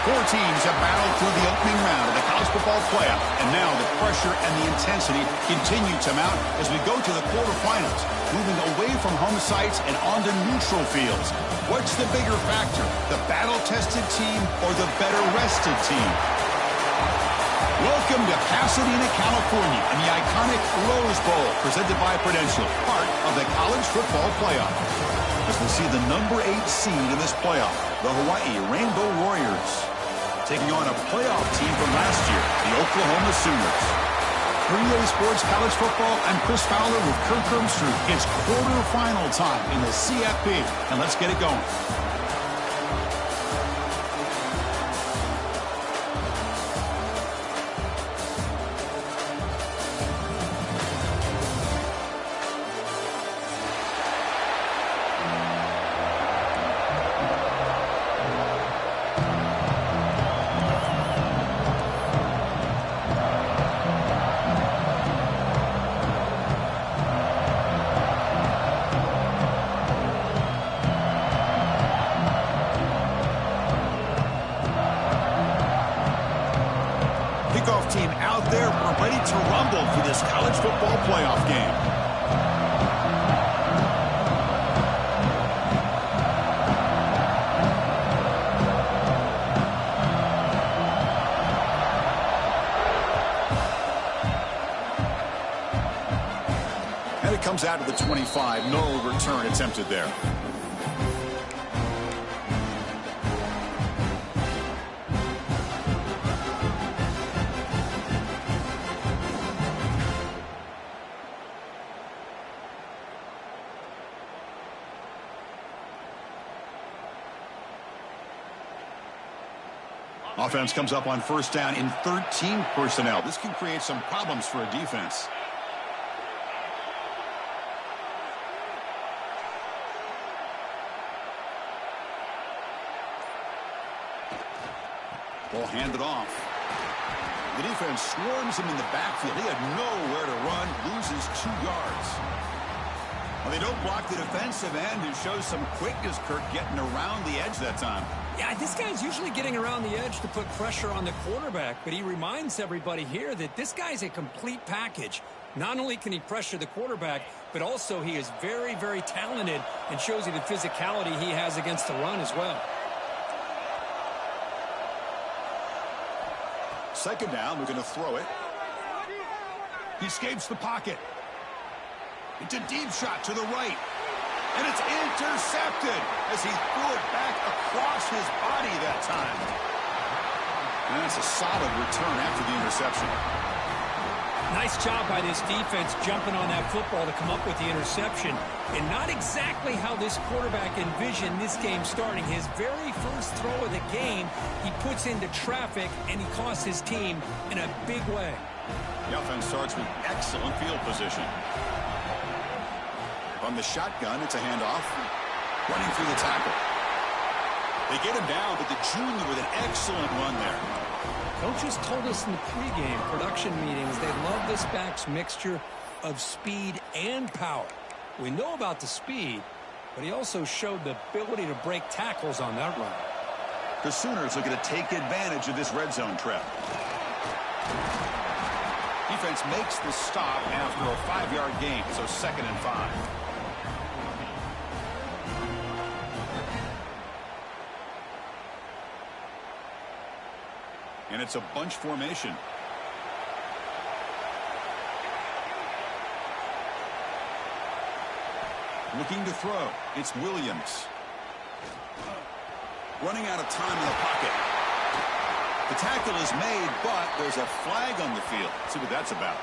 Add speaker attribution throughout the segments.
Speaker 1: Four teams have battled through the opening round of the college football playoff, and now the pressure and the intensity continue to mount as we go to the quarterfinals, moving away from home sites and onto neutral fields. What's the bigger factor, the battle-tested team or the better-rested team? Welcome to Pasadena, California, and the iconic Rose Bowl, presented by Prudential, part of the college football playoff. As we see the number 8 seed in this playoff, the Hawaii Rainbow Warriors, taking on a playoff team from last year, the Oklahoma Sooners. For EA Sports College Football, I'm Chris Fowler with Kirk Herbstreit. It's quarterfinal time in the CFP, and let's get it going. Kickoff team out there. We're ready to rumble for this college football playoff game. And it comes out to the 25. No return attempted there. Offense comes up on first down in 13 personnel. This can create some problems for a defense. Ball handed off. The defense swarms him in the backfield. He had nowhere to run, loses 2 yards. Well, they don't block the defensive end and shows some quickness, Kirk, getting around the edge that time.
Speaker 2: Yeah, this guy's usually getting around the edge to put pressure on the quarterback, but he reminds everybody here that this guy's a complete package. Not only can he pressure the quarterback, but also he is very, very talented and shows you the physicality he has against the run as well.
Speaker 1: Second down, we're going to throw it. He escapes the pocket. It's a deep shot to the right. And it's intercepted as he threw it back across his body that time. And that's a solid return after the interception.
Speaker 2: Nice job by this defense jumping on that football to come up with the interception. And not exactly how this quarterback envisioned this game starting. His very first throw of the game, he puts into traffic, and he costs his team in a big way.
Speaker 1: The offense starts with excellent field position. From the shotgun, it's a handoff. Running through the tackle. They get him down, but the junior with an excellent run there.
Speaker 2: Coaches told us in the pregame production meetings they love this back's mixture of speed and power. We know about the speed, but he also showed the ability to break tackles on that run.
Speaker 1: The Sooners are going to take advantage of this red zone trap. Defense makes the stop after a 5-yard gain, so 2nd and 5. And it's a bunch formation. Looking to throw. It's Williams. Running out of time in the pocket. The tackle is made, but there's a flag on the field. Let's see what that's about.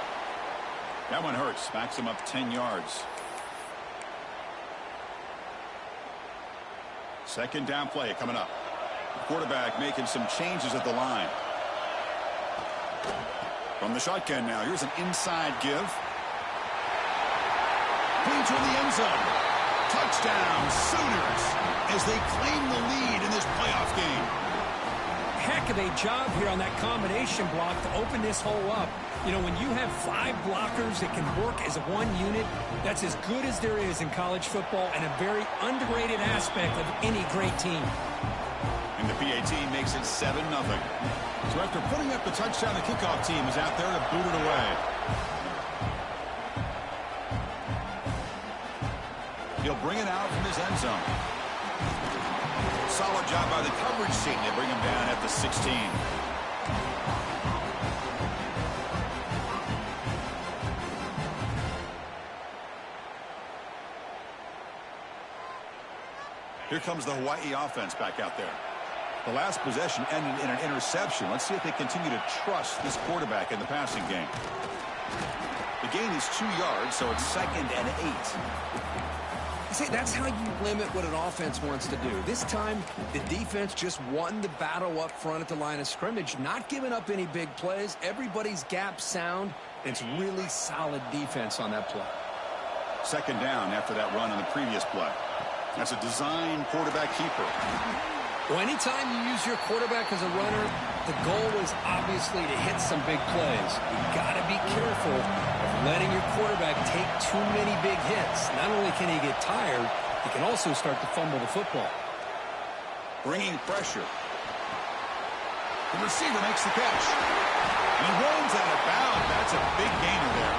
Speaker 1: That one hurts. Backs him up 10 yards. Second down play coming up. The quarterback making some changes at the line. From the shotgun now, here's an inside give. Clean to the end zone. Touchdown, Sooners, as they claim the lead in this playoff game.
Speaker 2: Heck of a job here on that combination block to open this hole up. You know, when you have 5 blockers that can work as one unit, that's as good as there is in college football and a very underrated aspect of any great team.
Speaker 1: And the PAT makes it 7-0. So after putting up the touchdown, the kickoff team is out there to boot it away. He'll bring it out from his end zone. Solid job by the coverage team. They bring him down at the 16. Here comes the Hawaii offense back out there. The last possession ended in an interception. Let's see if they continue to trust this quarterback in the passing game. The gain is 2 yards, so it's 2nd and 8.
Speaker 2: See, that's how you limit what an offense wants to do. This time, the defense just won the battle up front at the line of scrimmage, not giving up any big plays. Everybody's gap sound. It's really solid defense on that play.
Speaker 1: 2nd down after that run on the previous play. That's a design quarterback keeper.
Speaker 2: Well, anytime you use your quarterback as a runner, the goal is obviously to hit some big plays. You've got to be careful of letting your quarterback take too many big hits. Not only can he get tired, he can also start to fumble the football.
Speaker 1: Bringing pressure. The receiver makes the catch. He runs out of bounds. That's a big gainer there.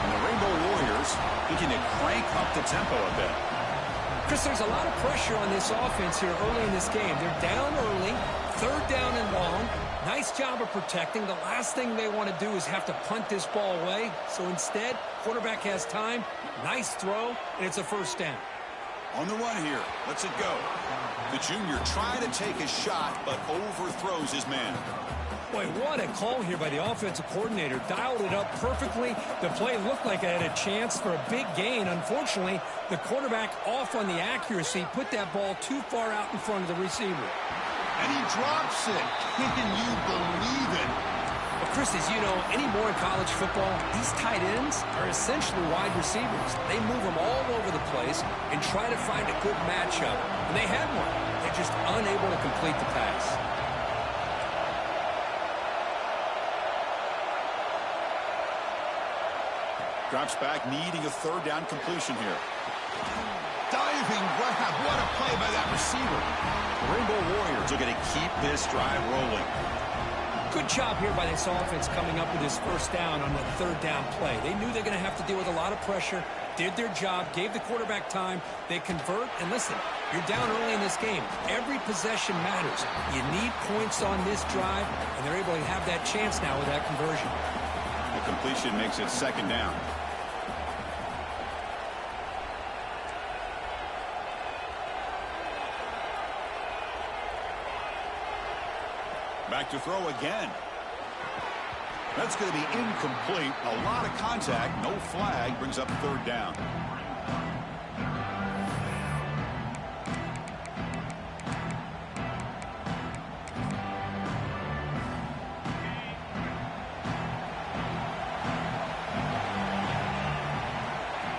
Speaker 1: And the Rainbow Warriors looking to crank up the tempo a bit.
Speaker 2: Chris, there's a lot of pressure on this offense here early in this game. They're down early, 3rd down and long. Nice job of protecting. The last thing they want to do is have to punt this ball away. So instead, quarterback has time, nice throw, and it's a 1st down.
Speaker 1: On the run here, lets it go. The junior trying to take a shot, but overthrows his man.
Speaker 2: Boy, what a call here by the offensive coordinator. Dialed it up perfectly. The play looked like it had a chance for a big gain. Unfortunately, the quarterback off on the accuracy, put that ball too far out in front of the receiver.
Speaker 1: And he drops it. Can you believe it?
Speaker 2: Well, Chris, as you know, anymore in college football, these tight ends are essentially wide receivers. They move them all over the place and try to find a good matchup. And they had one. They're just unable to complete the pass.
Speaker 1: Drops back, needing a 3rd down completion here. Diving grab. What a play by that receiver. The Rainbow Warriors are going to keep this drive rolling.
Speaker 2: Good job here by this offense coming up with this 1st down on the 3rd down play. They knew they're going to have to deal with a lot of pressure, did their job, gave the quarterback time. They convert, and listen, you're down early in this game. Every possession matters. You need points on this drive, and they're able to have that chance now with that conversion.
Speaker 1: The completion makes it 2nd down. Back to throw again. That's going to be incomplete. A lot of contact. No flag. Brings up 3rd down.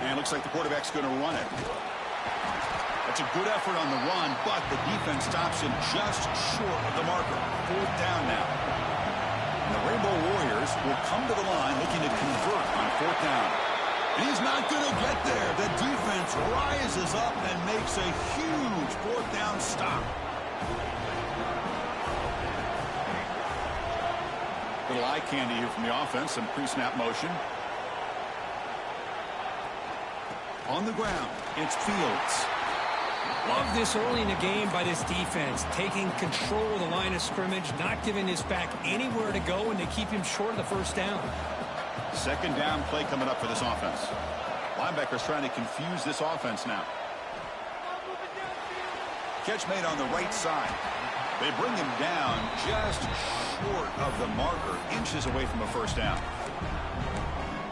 Speaker 1: And looks like the quarterback's going to run it. That's a good effort on the run, but the defense stops him just short of the marker. 4th down now. And the Rainbow Warriors will come to the line looking to convert on 4th down. And he's not going to get there. The defense rises up and makes a huge 4th down stop. Little eye candy here from the offense. Some pre-snap motion. On the ground, it's Fields.
Speaker 2: Love this early in the game by this defense, taking control of the line of scrimmage, not giving this back anywhere to go, and they keep him short of the 1st down.
Speaker 1: 2nd down play coming up for this offense. Linebackers trying to confuse this offense now. Catch made on the right side. They bring him down just short of the marker, inches away from a 1st down.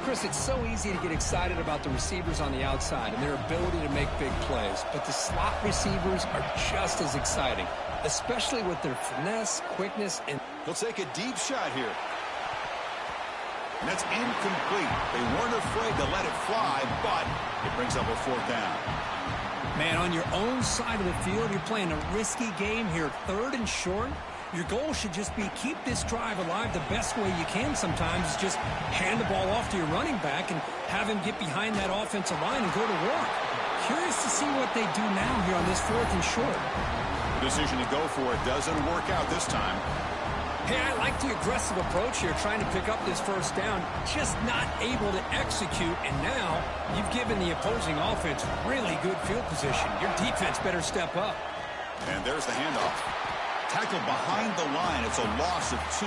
Speaker 2: Chris, it's so easy to get excited about the receivers on the outside and their ability to make big plays, but the slot receivers are just as exciting, especially with their finesse, quickness, and...
Speaker 1: He'll take a deep shot here. And that's incomplete. They weren't afraid to let it fly, but it brings up a 4th down.
Speaker 2: Man, on your own side of the field, you're playing a risky game here, 3rd and short. Your goal should just be keep this drive alive the best way you can sometimes. Is just hand the ball off to your running back and have him get behind that offensive line and go to work. Curious to see what they do now here on this 4th and short.
Speaker 1: The Decision to go for it doesn't work out this time.
Speaker 2: Hey, I like the aggressive approach here, trying to pick up this first down, just not able to execute, and now you've given the opposing offense really good field position. Your defense better step up.
Speaker 1: And there's the handoff. Tackle behind the line. It's a loss of 2.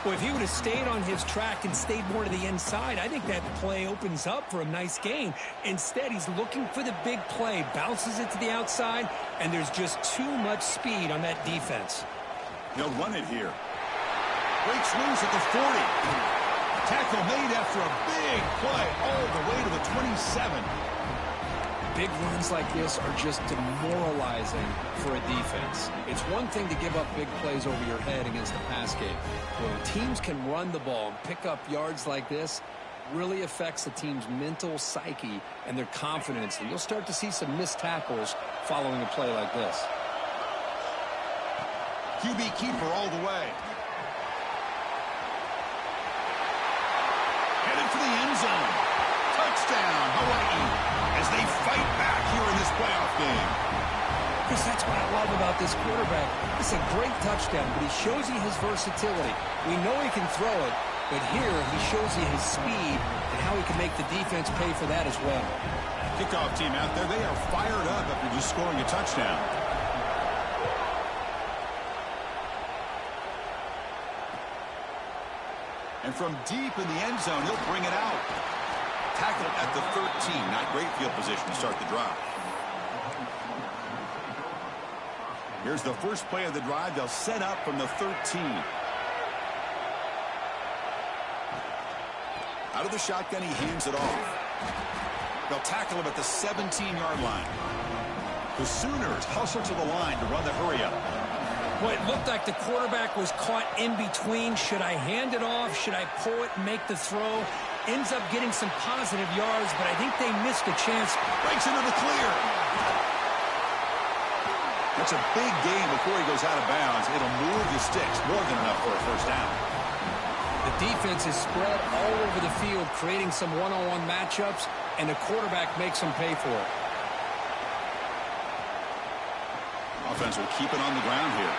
Speaker 2: Well, if he would have stayed on his track and stayed more to the inside, I think that play opens up for a nice gain. Instead, he's looking for the big play, bounces it to the outside, and there's just too much speed on that defense.
Speaker 1: He'll run it here. Breaks loose at the 40. Tackle made after a big play all the way to the 27.
Speaker 2: Big runs like this are just demoralizing for a defense. It's one thing to give up big plays over your head against the pass game. When teams can run the ball and pick up yards like this, really affects the team's mental psyche and their confidence. And you'll start to see some missed tackles following a play like this.
Speaker 1: QB keeper all the way. Headed for the end zone. Touchdown, Hawaii, as they fight back here in this playoff game.
Speaker 2: Chris, that's what I love about this quarterback. It's a great touchdown, but he shows you his versatility. We know he can throw it, but here he shows you his speed and how he can make the defense pay for that as well.
Speaker 1: Kickoff team out there, they are fired up after just scoring a touchdown. And from deep in the end zone, he'll bring it out. Tackled at the 13. Not great field position to start the drive. Here's the first play of the drive. They'll set up from the 13. Out of the shotgun, he hands it off. They'll tackle him at the 17-yard line. The Sooners hustle to the line to run the hurry-up.
Speaker 2: Well, it looked like the quarterback was caught in between. Should I hand it off? Should I pull it and make the throw? Ends up getting some positive yards, but I think they missed a chance.
Speaker 1: Breaks into the clear. That's a big gain before he goes out of bounds. It'll move the sticks, more than enough for a first down.
Speaker 2: The defense is spread all over the field, creating some one-on-one matchups, and the quarterback makes them pay for it.
Speaker 1: Offense will keep it on the ground here.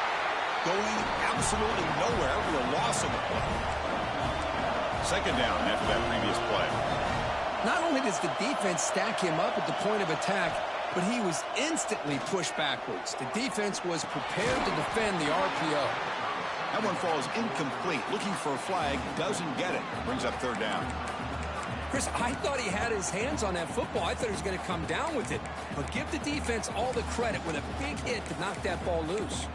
Speaker 1: Going absolutely nowhere for a loss on the play. Second down after that previous play.
Speaker 2: Not only does the defense stack him up at the point of attack, but he was instantly pushed backwards. The defense was prepared to defend the RPO.
Speaker 1: That one falls incomplete. Looking for a flag, doesn't get it. Brings up third down.
Speaker 2: Chris, I thought he had his hands on that football. I thought he was going to come down with it. But give the defense all the credit with a big hit to knock that ball loose.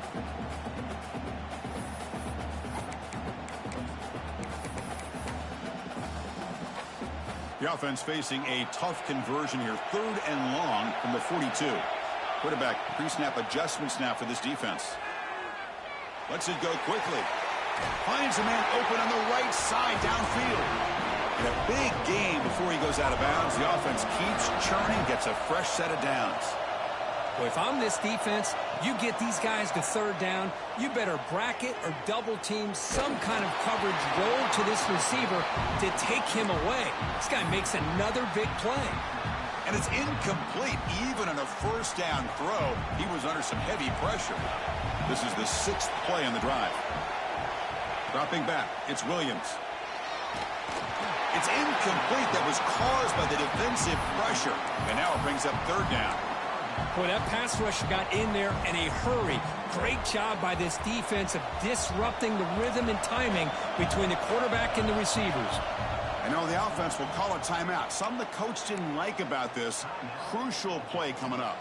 Speaker 1: The offense facing a tough conversion here. 3rd and long from the 42. Quarterback pre-snap adjustments now for this defense. Lets it go quickly. Finds a man open on the right side downfield. And a big gain before he goes out of bounds. The offense keeps churning, gets a fresh set of downs.
Speaker 2: Well, if I'm this defense, you get these guys to 3rd down, you better bracket or double team some kind of coverage roll to this receiver to take him away. This guy makes another big play.
Speaker 1: And it's incomplete. Even on a first down throw, he was under some heavy pressure. This is the 6th play on the drive. Dropping back, it's Williams. It's incomplete. That was caused by the defensive pressure. And now it brings up 3rd down.
Speaker 2: Boy, that pass rush got in there in a hurry. Great job by this defense of disrupting the rhythm and timing between the quarterback and the receivers.
Speaker 1: I know the offense will call a timeout. Something the coach didn't like about this. Crucial play coming up.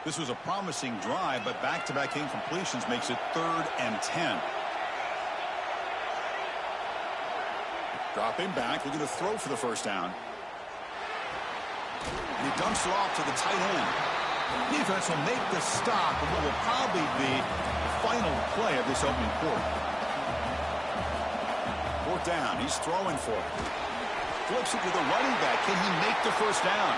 Speaker 1: This was a promising drive, but back-to-back incompletions makes it 3rd and 10. Dropping back, looking to throw for the first down. And he dumps it off to the tight end. Defense will make the stop of what will probably be the final play of this opening quarter. 4th down, he's throwing for it. Flips it to the running back. Can he make the first down?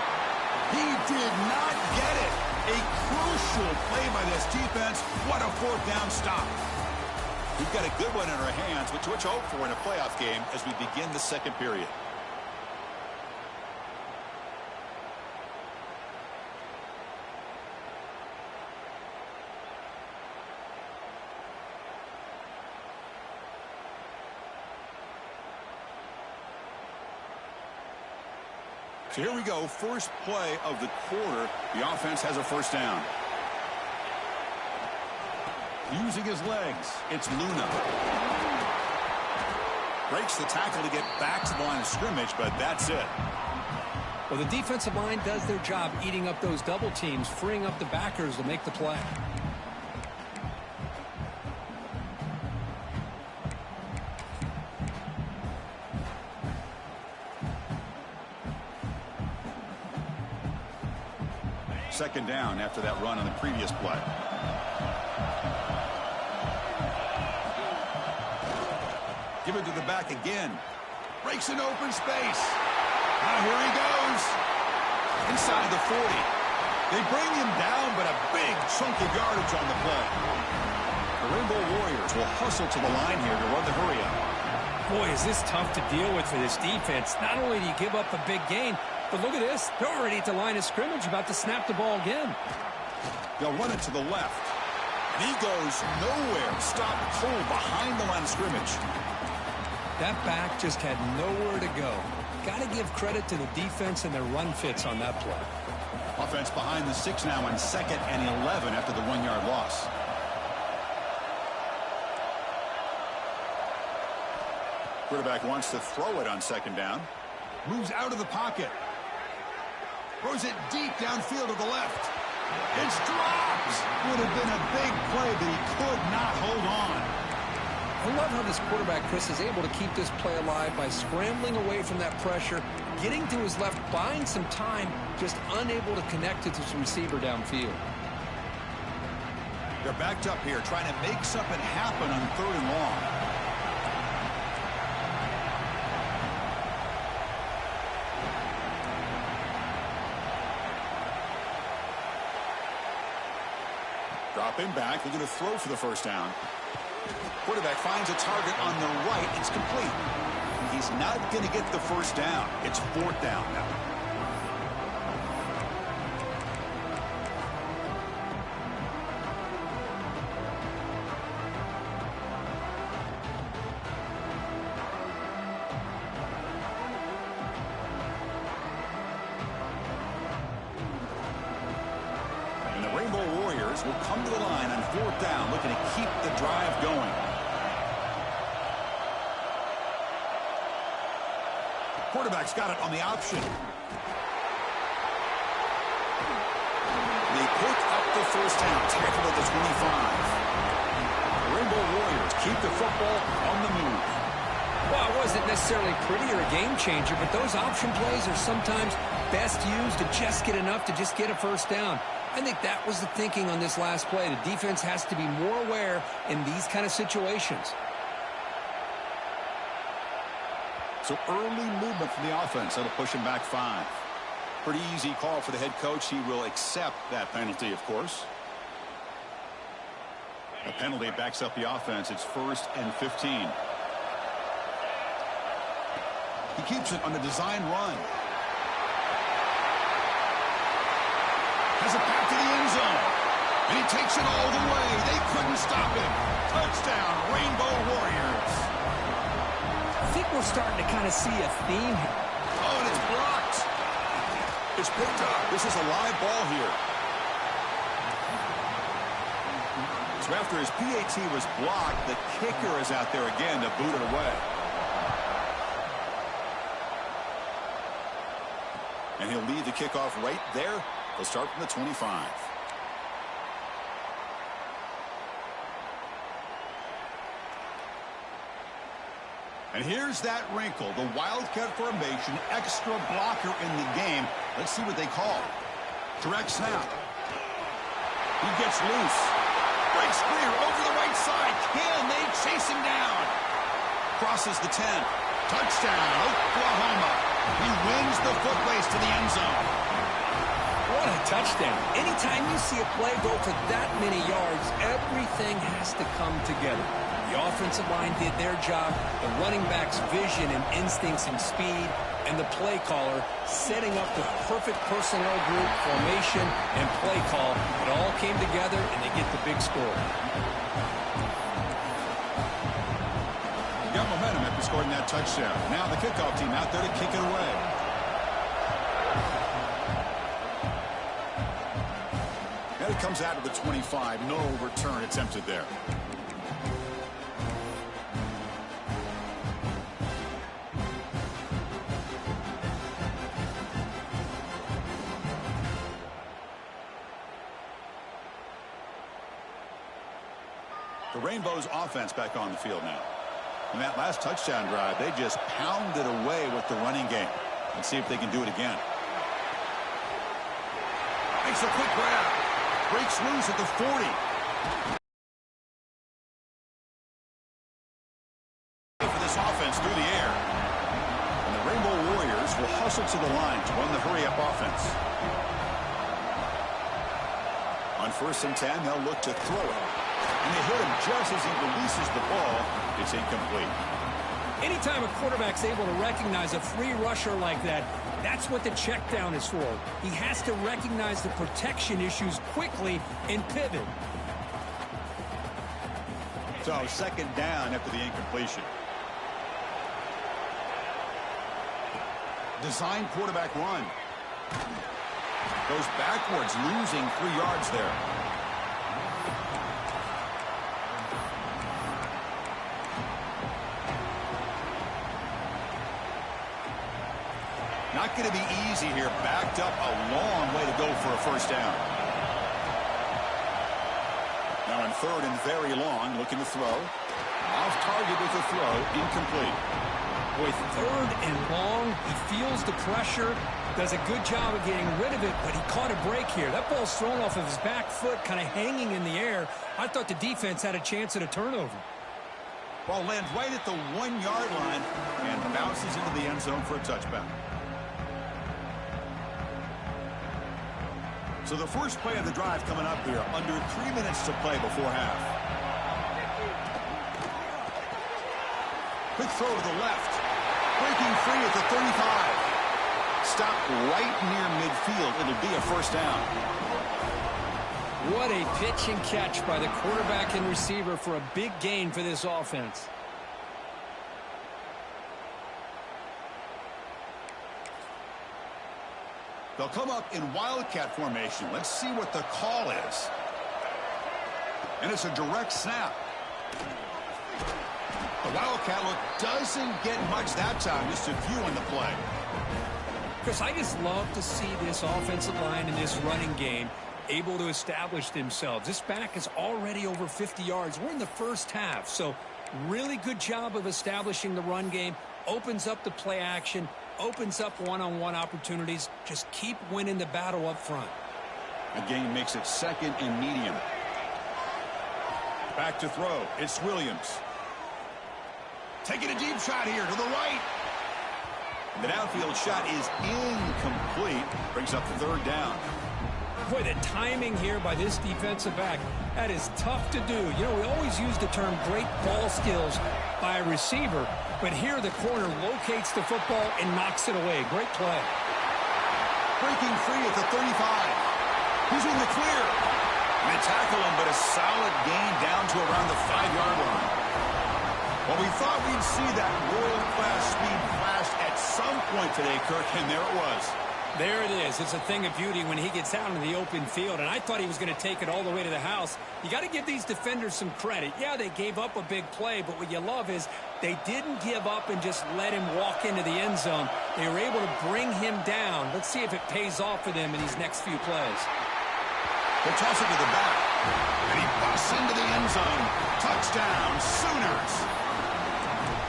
Speaker 1: He did not get it. A crucial play by this defense. What a 4th down stop. We've got a good one in our hands, which we'll hope for in a playoff game as we begin the second period. So here we go, first play of the quarter. The offense has a first down. Using his legs, it's Luna. Breaks the tackle to get back to the line of scrimmage, but that's it.
Speaker 2: Well, the defensive line does their job eating up those double teams, freeing up the backers to make the play.
Speaker 1: Second down after that run on the previous play. Give it to the back again. Breaks an open space. Now here he goes. Inside the 40. They bring him down, but a big chunk of yardage on the play. The Rainbow Warriors will hustle to the line here to run the hurry up.
Speaker 2: Boy, is this tough to deal with for this defense. Not only do you give up a big gain, but look at this. They're already at the line of scrimmage, about to snap the ball again.
Speaker 1: They'll run it to the left. And he goes nowhere. Stopped cold behind the line of scrimmage.
Speaker 2: That back just had nowhere to go. Got to give credit to the defense and their run fits on that play.
Speaker 1: Offense behind the 6 now on 2nd and 11 after the 1-yard loss. Quarterback wants to throw it on 2nd down. Moves out of the pocket. Throws it deep downfield to the left. It's dropped. Would have been a big play, but he could not hold on.
Speaker 2: I love how this quarterback, Chris, is able to keep this play alive by scrambling away from that pressure, getting to his left, buying some time, just unable to connect to this receiver downfield.
Speaker 1: They're backed up here, trying to make something happen on 3rd and long. Dropping back, looking to throw for the first down. Quarterback finds a target on the right. It's complete. He's not going to get the first down. It's 4th down now. And the Rainbow Warriors will come to the line on 4th down, looking to keep the drive going. Quarterback's got it on the option. They pick up the first down, tackled at the 25. The Rainbow Warriors keep the football on the move.
Speaker 2: Well, it wasn't necessarily pretty or a game changer, but those option plays are sometimes best used to just get enough to just get a first down. I think that was the thinking on this last play. The defense has to be more aware in these kind of situations.
Speaker 1: So early movement from the offense. That'll push him back 5. Pretty easy call for the head coach. He will accept that penalty, of course. A penalty backs up the offense. It's 1st and 15. He keeps it on the design run. Has a pass to the end zone. And he takes it all the way. They couldn't stop him. Touchdown, Rainbow Warriors.
Speaker 2: I think we're starting to kind of see a theme.
Speaker 1: Oh, and it's blocked. It's picked up. This is a live ball here. So after his PAT was blocked, the kicker is out there again to boot it away. And he'll lead the kickoff right there. He'll start from the 25. And here's that wrinkle, the Wildcat formation, extra blocker in the game. Let's see what they call. Direct snap. He gets loose. Breaks clear over the right side. Can they chase him down? Crosses the 10. Touchdown, Oklahoma. He wins the foot race to the end zone.
Speaker 2: What a touchdown. Anytime you see a play go for that many yards, everything has to come together. The offensive line did their job, the running back's vision and instincts and speed, and the play caller setting up the perfect personnel group, formation, and play call. It all came together, and they get the big score.
Speaker 1: Got momentum after scoring that touchdown. Now the kickoff team out there to kick it away. comes out of the 25. No return attempted there. The Rainbows offense back on the field now. In that last touchdown drive, they just pounded away with the running game. Let's see if they can do it again. Makes a quick grab. Breaks loose at the 40. For this offense through the air. And the Rainbow Warriors will hustle to the line to run the hurry-up offense. On 1st and 10, they'll look to throw it. And they hit him just as he releases the ball. It's incomplete.
Speaker 2: Anytime a quarterback's able to recognize a free rusher like that, that's what the check down is for. He has to recognize the protection issues quickly and pivot.
Speaker 1: So 2nd down after the incompletion. Design quarterback run. Goes backwards, losing 3 yards there. Not going to be easy here. Backed up a long way to go for a 1st down. Now on 3rd and very long, looking to throw. Off target with the throw, incomplete.
Speaker 2: With 3rd and long, he feels the pressure, does a good job of getting rid of it, but he caught a break here. That ball's thrown off of his back foot, kind of hanging in the air. I thought the defense had a chance at a turnover.
Speaker 1: Ball lands right at the 1-yard line and bounces into the end zone for a touchback. So the first play of the drive coming up here, under 3 minutes to play before half. Quick throw to the left. Breaking free at the 35. Stopped right near midfield. It'll be a 1st down.
Speaker 2: What a pitch and catch by the quarterback and receiver for a big gain for this offense.
Speaker 1: They'll come up in Wildcat formation. Let's see what the call is. And it's a direct snap. The Wildcat look doesn't get much that time. Just a few on the play.
Speaker 2: Chris, I just love to see this offensive line in this running game able to establish themselves. This back is already over 50 yards. We're in the 1st half, so really good job of establishing the run game. Opens up the play action. Opens up one-on-one opportunities. Just keep winning the battle up front.
Speaker 1: Again, makes it 2nd and medium. Back to throw. It's Williams. Taking a deep shot here to the right. The downfield shot is incomplete. Brings up the 3rd down.
Speaker 2: Boy, the timing here by this defensive back, that is tough to do. You know, we always use the term great ball skills by a receiver, but here the corner locates the football and knocks it away. Great play.
Speaker 1: Breaking free at the 35. He's in the clear. They tackle him, but a solid gain down to around the 5-yard line. Well, we thought we'd see that world-class speed flash at some point today, Kirk, and there it was.
Speaker 2: There it is. It's a thing of beauty when he gets out in the open field, and I thought he was going to take it all the way to the house. You got to give these defenders some credit. Yeah, they gave up a big play, but what you love is they didn't give up and just let him walk into the end zone. They were able to bring him down. Let's see if it pays off for them in these next few plays.
Speaker 1: They toss it to the back, and he busts into the end zone. Touchdown, Sooners.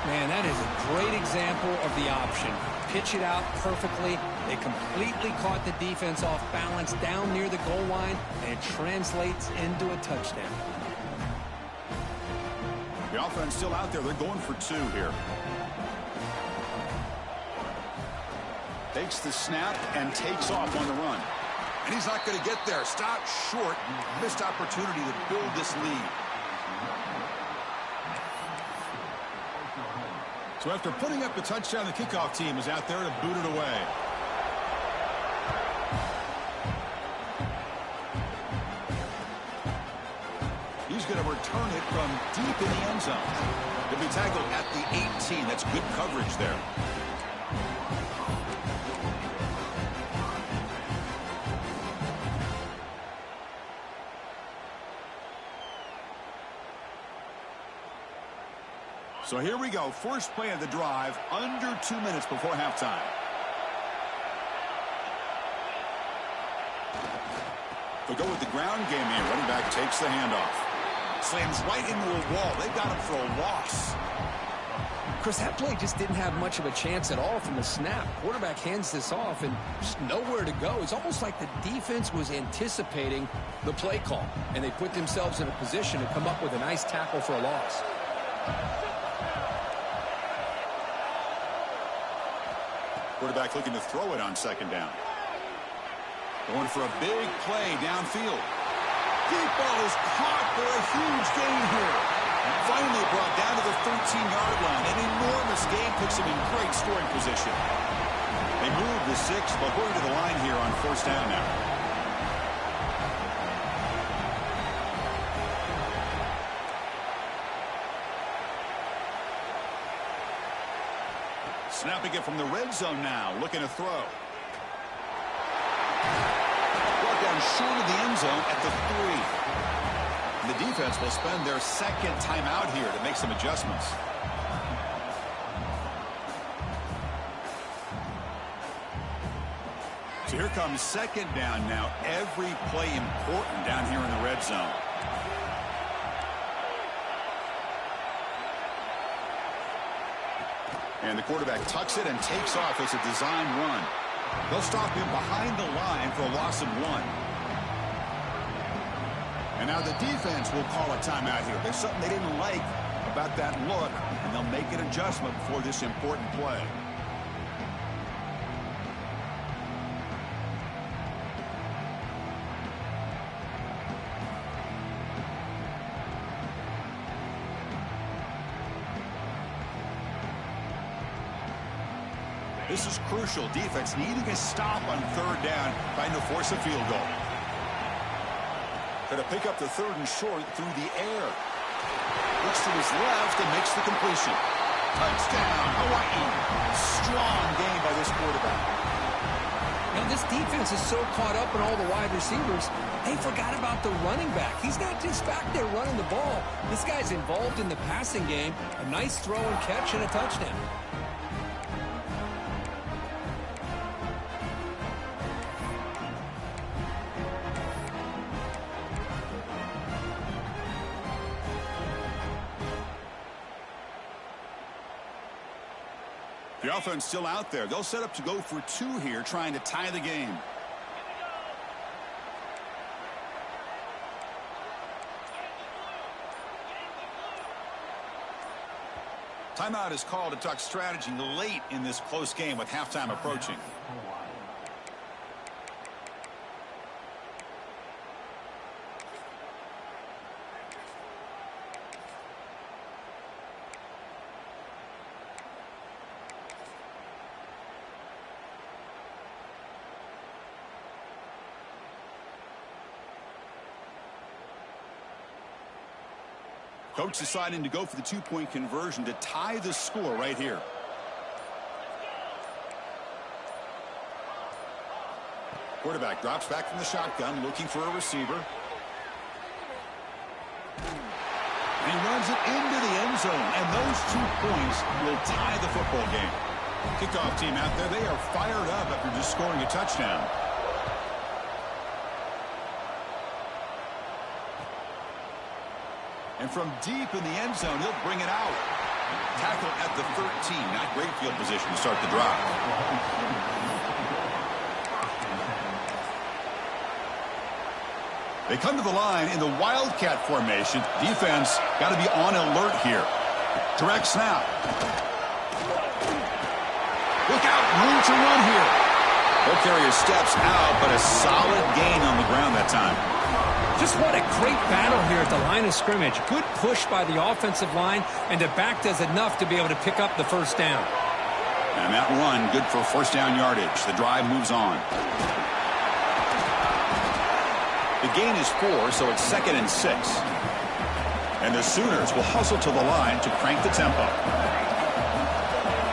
Speaker 2: Man, that is a great example of the option. Pitch it out perfectly. They completely caught the defense off balance down near the goal line, and it translates into a touchdown.
Speaker 1: The offense still out there. They're going for 2 here. Takes the snap and takes off on the run. And he's not going to get there. Stopped short. Missed opportunity to build this lead. So after putting up the touchdown, the kickoff team is out there to boot it away. He's going to return it from deep in the end zone. He'll be tackled at the 18. That's good coverage there. So here we go. First play of the drive, under 2 minutes before halftime. They'll go with the ground game here. Running back takes the handoff. Slams right into a wall. They've got him for a loss.
Speaker 2: Chris, that play just didn't have much of a chance at all from the snap. Quarterback hands this off and just nowhere to go. It's almost like the defense was anticipating the play call, and they put themselves in a position to come up with a nice tackle for a loss.
Speaker 1: Quarterback looking to throw it on second down. Going for a big play downfield. Deep ball is caught for a huge gain here. Finally brought down to the 13-yard line. An enormous gain puts him in great scoring position. They move the 6, but we're to the line here on first down now. Snapping it from the red zone now, looking to throw. Brought down short of the end zone at the 3. And the defense will spend their second timeout here to make some adjustments. So here comes second down now. Every play important down here in the red zone. And the quarterback tucks it and takes off. It's a design run. They'll stop him behind the line for a loss of 1. And now the defense will call a timeout here. There's something they didn't like about that look, and they'll make an adjustment before this important play. This is crucial. Defense needing a stop on third down, trying to force a field goal. Going to pick up the third and short through the air. Looks to his left and makes the completion. Touchdown, Hawaii. Strong game by this quarterback.
Speaker 2: Now, this defense is so caught up in all the wide receivers, they forgot about the running back. He's not just back there running the ball. This guy's involved in the passing game. A nice throw and catch and a touchdown.
Speaker 1: The offense still out there. They'll set up to go for 2 here, trying to tie the game. Timeout is called to talk strategy late in this close game with halftime approaching. Coach deciding to go for the 2-point conversion to tie the score right here. Quarterback drops back from the shotgun, looking for a receiver. And he runs it into the end zone, and those 2 points will tie the football game. Kickoff team out there, they are fired up after just scoring a touchdown. And from deep in the end zone, he'll bring it out. Tackle at the 13. Not great field position to start the drive. They come to the line in the Wildcat formation. Defense got to be on alert here. Direct snap. Look out, room to run here. They'll carry his steps out, but a solid gain on the ground that time.
Speaker 2: Just what a great battle here at the line of scrimmage. Good push by the offensive line, and the back does enough to be able to pick up the first down.
Speaker 1: And that run, good for first down yardage. The drive moves on. The gain is 4, so it's 2nd and 6. And the Sooners will hustle to the line to crank the tempo.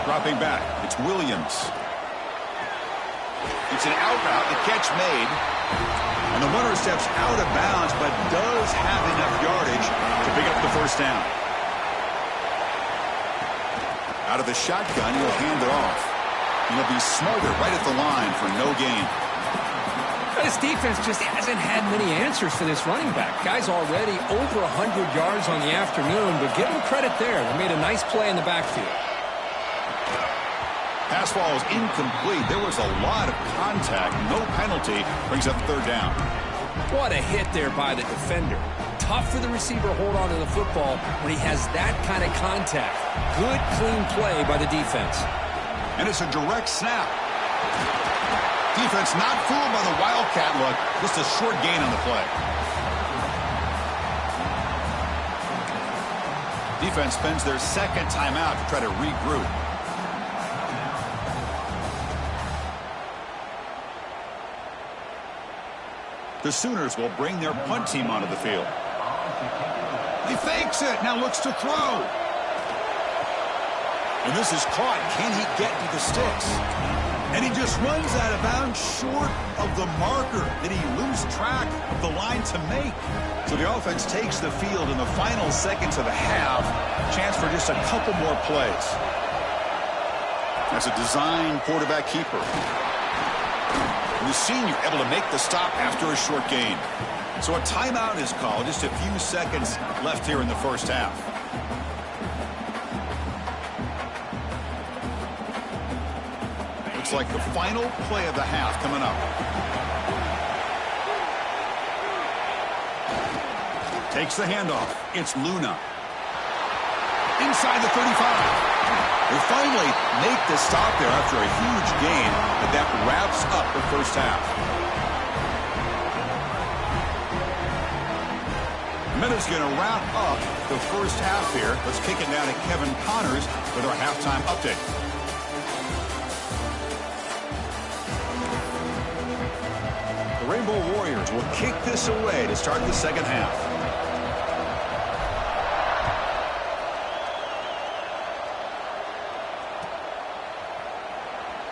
Speaker 1: Dropping back, it's Williams. It's an out route, the catch made. And the runner steps out of bounds, but does have enough yardage to pick up the first down. Out of the shotgun, he'll hand it off. He'll be smarter right at the line for no gain.
Speaker 2: This defense just hasn't had many answers for this running back. Guy's already over 100 yards on the afternoon, but give him credit there. They made a nice play in the backfield.
Speaker 1: Pass ball is incomplete. There was a lot of contact. No penalty. Brings up third down.
Speaker 2: What a hit there by the defender. Tough for the receiver to hold on to the football when he has that kind of contact. Good, clean play by the defense.
Speaker 1: And it's a direct snap. Defense not fooled by the Wildcat look. Just a short gain on the play. Defense spends their second timeout to try to regroup. The Sooners will bring their punt team onto the field. He fakes it. Now looks to throw. And this is caught. Can he get to the sticks? And he just runs out of bounds short of the marker. Did he lose track of the line to make? So the offense takes the field in the final seconds of the half. Chance for just a couple more plays. That's a design quarterback keeper. And the senior able to make the stop after a short gain. So a timeout is called. Just a few seconds left here in the first half. Looks like the final play of the half coming up. Takes the handoff. It's Luna. Inside the 35. They finally make the stop there after a huge gain, but that wraps up the first half. Minute's going to wrap up the first half here. Let's kick it down to Kevin Connors with our halftime update. The Rainbow Warriors will kick this away to start the second half.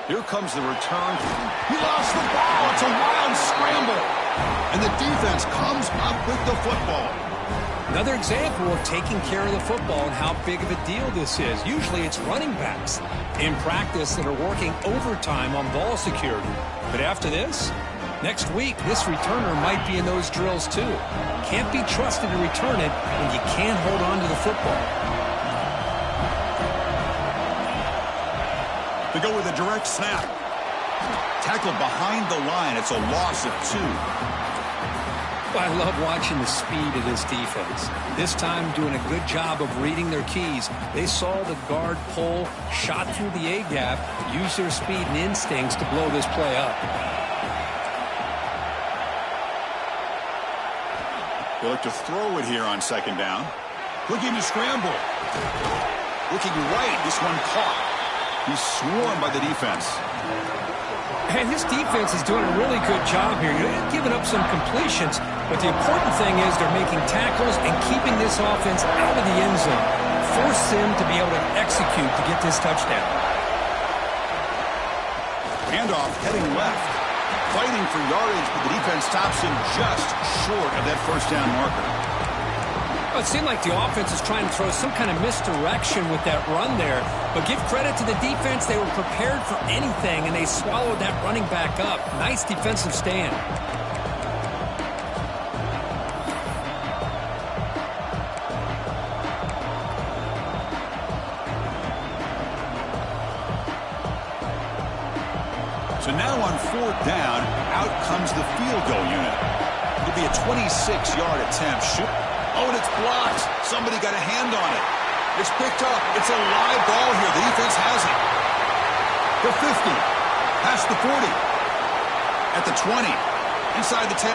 Speaker 1: Here comes the return. He lost the ball. It's a wild scramble. And the defense comes up with the football.
Speaker 2: Another example of taking care of the football and how big of a deal this is. Usually it's running backs in practice that are working overtime on ball security. But after this, next week, this returner might be in those drills too. Can't be trusted to return it when you can't hold on to the football.
Speaker 1: They go with a direct snap. Tackled behind the line. It's a loss of 2.
Speaker 2: I love watching the speed of this defense. This time doing a good job of reading their keys. They saw the guard pull, shot through the A-gap, used their speed and instincts to blow this play up.
Speaker 1: They look to throw it here on second down. Looking to scramble. Looking right. This one caught. He's swarmed by the defense.
Speaker 2: And this defense is doing a really good job here. You're giving up some completions, but the important thing is they're making tackles and keeping this offense out of the end zone. Force them to be able to execute to get this touchdown.
Speaker 1: Handoff heading left. Fighting for yardage, but the defense stops him just short of that first down marker.
Speaker 2: Well, it seemed like the offense is trying to throw some kind of misdirection with that run there. But give credit to the defense. They were prepared for anything, and they swallowed that running back up. Nice defensive stand.
Speaker 1: So now on fourth down, out comes the field goal unit. It'll be a 26-yard attempt. Shoot. Oh, and it's blocked. Somebody got a hand on it. It's picked up. It's a live ball here. The defense has it. The 50. Past the 40. At the 20. Inside the 10.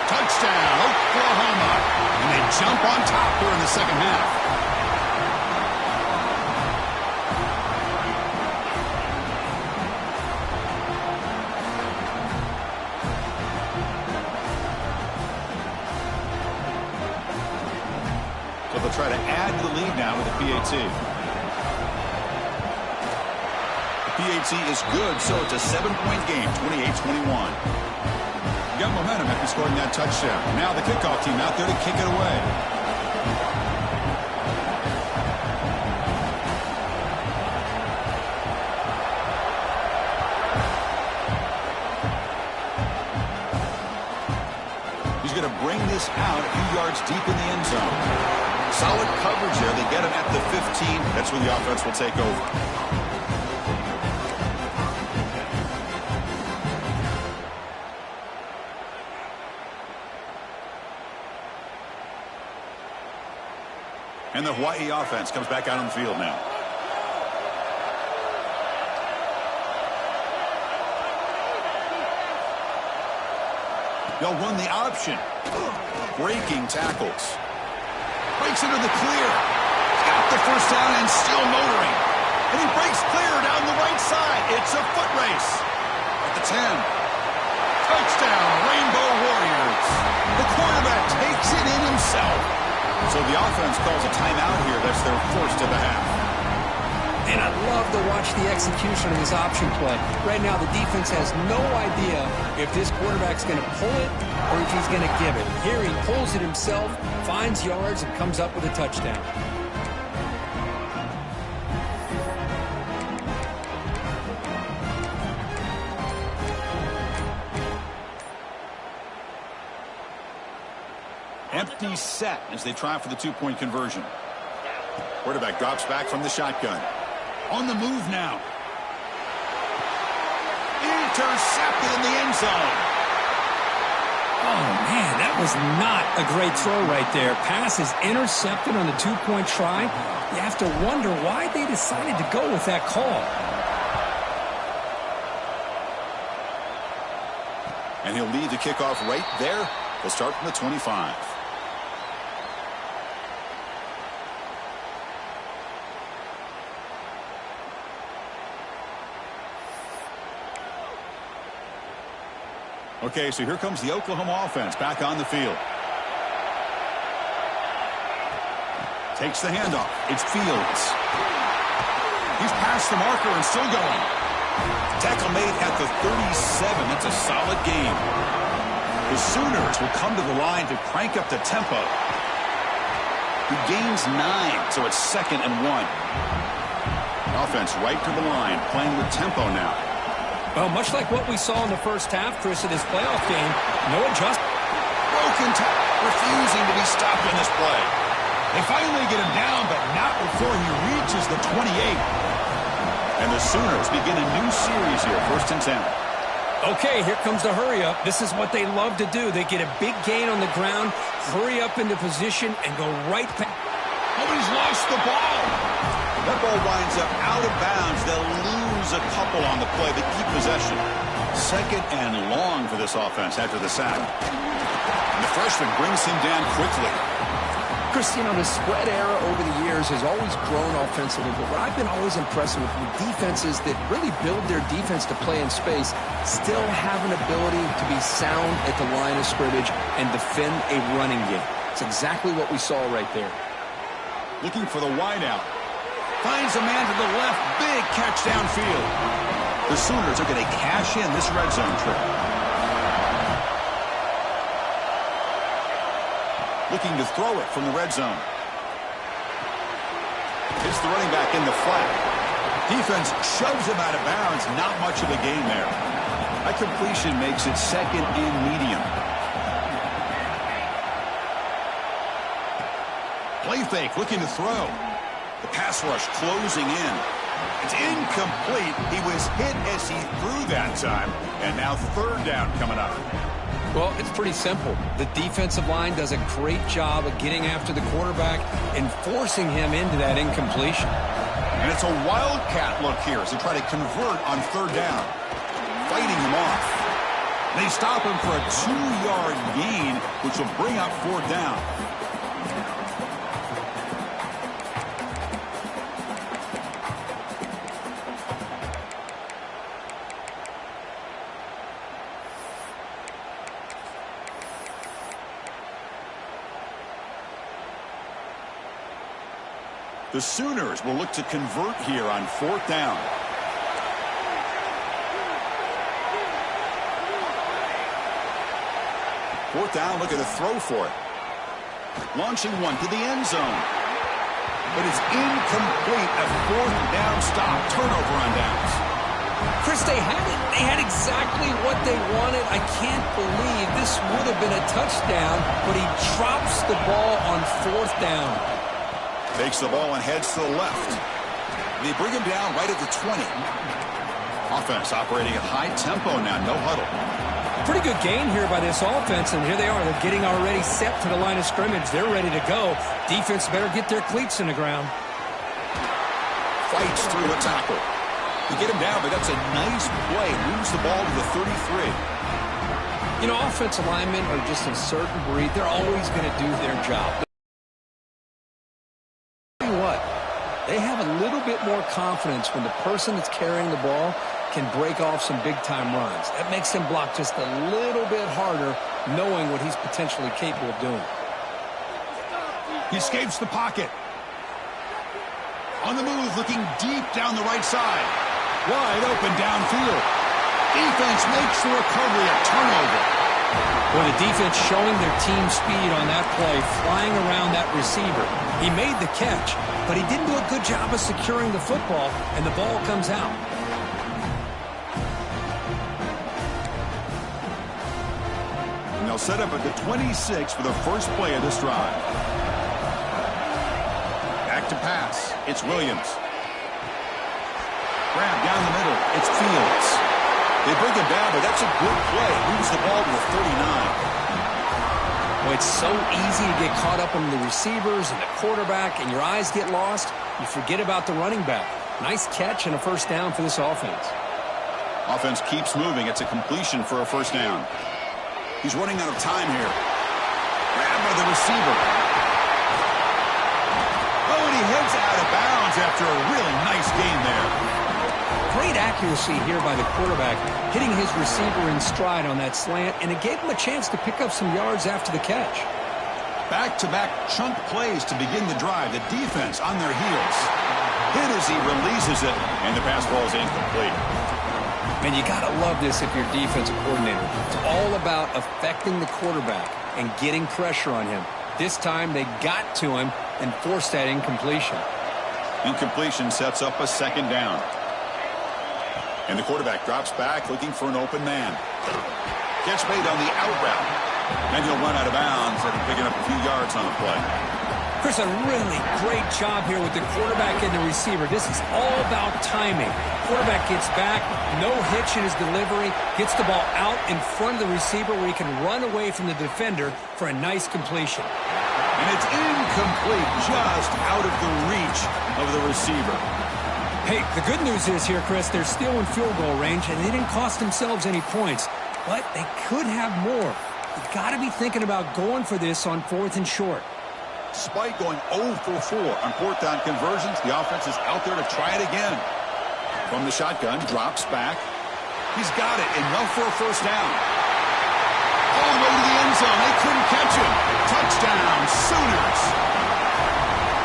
Speaker 1: Touchdown, Oklahoma. And they jump on top here in the second half. They'll try to add to the lead now with a PAT. The PAT is good, so it's a 7-point game, 28-21. Got momentum after scoring that touchdown. Now the kickoff team out there to kick it away. this out a few yards deep in the end zone. Solid coverage there. They get him at the 15. That's when the offense will take over. And the Hawaii offense comes back out on the field now. They'll run the option. Breaking tackles. Breaks into the clear. Got the first down and still motoring. And he breaks clear down the right side. It's a foot race. At the 10. Touchdown, Rainbow Warriors. The quarterback takes it in himself. So the offense calls a timeout here. That's their first of the half.
Speaker 2: And I love to watch the execution of this option play. Right now, the defense has no idea if this quarterback's going to pull it or if he's going to give it. Here he pulls it himself, finds yards, and comes up with a touchdown.
Speaker 1: Empty set as they try for the two-point conversion. Quarterback drops back from the shotgun. On the move now. Intercepted in the end zone.
Speaker 2: Oh, man, that was not a great throw right there. Pass is intercepted on the two-point try. You have to wonder why they decided to go with that call.
Speaker 1: And he'll lead the kickoff right there. They'll start from the 25. Okay, so here comes the Oklahoma offense back on the field. Takes the handoff. It's Fields. He's past the marker and still going. Tackle made at the 37. That's a solid game. The Sooners will come to the line to crank up the tempo. He gains 9, so it's 2nd and 1. Offense right to the line, playing with tempo now.
Speaker 2: Well, much like what we saw in the first half, Chris, of this playoff game, no adjustment.
Speaker 1: Broken tackle, refusing to be stopped on this play. They finally get him down, but not before he reaches the 28. And the Sooners begin a new series here, 1st and 10.
Speaker 2: Okay, here comes the hurry up. This is what they love to do. They get a big gain on the ground, hurry up into position, and go right back.
Speaker 1: Nobody's lost the ball. That ball winds up out of bounds. They'll lose a couple on the play, but keep possession. 2nd and long for this offense after the sack. And the freshman brings him down quickly.
Speaker 3: Chris, you know, the spread era over the years has always grown offensively, but what I've been always impressed with defenses that really build their defense to play in space still have an ability to be sound at the line of scrimmage and defend a running game. It's exactly what we saw right there.
Speaker 1: Looking for the wideout. Finds a man to the left. Big catch downfield. The Sooners are going to cash in this red zone trip. Looking to throw it from the red zone. Hits the running back in the flat. Defense shoves him out of bounds. Not much of a gain there. That completion makes it 2nd and medium. Play fake, looking to throw. The pass rush closing in. It's incomplete. He was hit as he threw that time. And now 3rd down coming up.
Speaker 2: Well, it's pretty simple. The defensive line does a great job of getting after the quarterback and forcing him into that incompletion.
Speaker 1: And it's a wildcat look here as they try to convert on 3rd down. Fighting him off. They stop him for a 2-yard gain, which will bring up 4th down. The Sooners will look to convert here on 4th down. Fourth down, look at the throw for it. Launching one to the end zone. But it's incomplete. A 4th down stop. Turnover on downs.
Speaker 2: Chris, they had it. They had exactly what they wanted. I can't believe this would have been a touchdown, but he drops the ball on 4th down.
Speaker 1: Takes the ball and heads to the left. They bring him down right at the 20. Offense operating at high tempo now, no huddle.
Speaker 2: Pretty good gain here by this offense, and here they are. They're getting already set to the line of scrimmage. They're ready to go. Defense better get their cleats in the ground.
Speaker 1: Fights through a tackle. You get him down, but that's a nice play. Moves the ball to the 33.
Speaker 2: You know, offensive linemen are just a certain breed. They're always going to do their job. But tell you what, they have a little bit more confidence when the person that's carrying the ball can break off some big-time runs. That makes him block just a little bit harder, knowing what he's potentially capable of doing.
Speaker 1: He escapes the pocket. On the move, looking deep down the right side. Wide open downfield. Defense makes the recovery a turnover.
Speaker 2: Well, the defense showing their team speed on that play, flying around that receiver. He made the catch, but he didn't do a good job of securing the football, and the ball comes out.
Speaker 1: And they'll set up at the 26 for the first play of this drive. Back to pass. It's Williams. Grab down the middle. It's Fields. They bring him down, but that's a good play. Moves the ball to the 39.
Speaker 2: Well, it's so easy to get caught up on the receivers and the quarterback, and your eyes get lost. You forget about the running back. Nice catch and a first down for this offense.
Speaker 1: Offense keeps moving. It's a completion for a first down. He's running out of time here. Grabbed by the receiver. Oh, and he heads out of bounds after a really nice gain there.
Speaker 2: Great accuracy here by the quarterback, hitting his receiver in stride on that slant, and it gave him a chance to pick up some yards after the catch.
Speaker 1: Back-to-back chunk plays to begin the drive. The defense on their heels. Hit as he releases it, and the pass ball is incomplete.
Speaker 2: Man, you got to love this if you're a defensive coordinator. It's all about affecting the quarterback and getting pressure on him. This time they got to him and forced that incompletion.
Speaker 1: Incompletion sets up a second down. And the quarterback drops back looking for an open man. Catch made on the out route. And he'll run out of bounds after picking up a few yards on the play.
Speaker 2: Chris, a really great job here with the quarterback and the receiver. This is all about timing. Quarterback gets back, no hitch in his delivery, gets the ball out in front of the receiver where he can run away from the defender for a nice completion.
Speaker 1: And it's incomplete, just out of the reach of the receiver.
Speaker 2: Hey, the good news is here, Chris, they're still in field goal range, and they didn't cost themselves any points. But they could have more. You've got to be thinking about going for this on 4th and short.
Speaker 1: Despite going 0 for 4 on 4th down conversions, the offense is out there to try it again. From the shotgun, drops back. He's got it, enough for a first down. All the way to the end zone. They couldn't catch him. Touchdown, Sooners.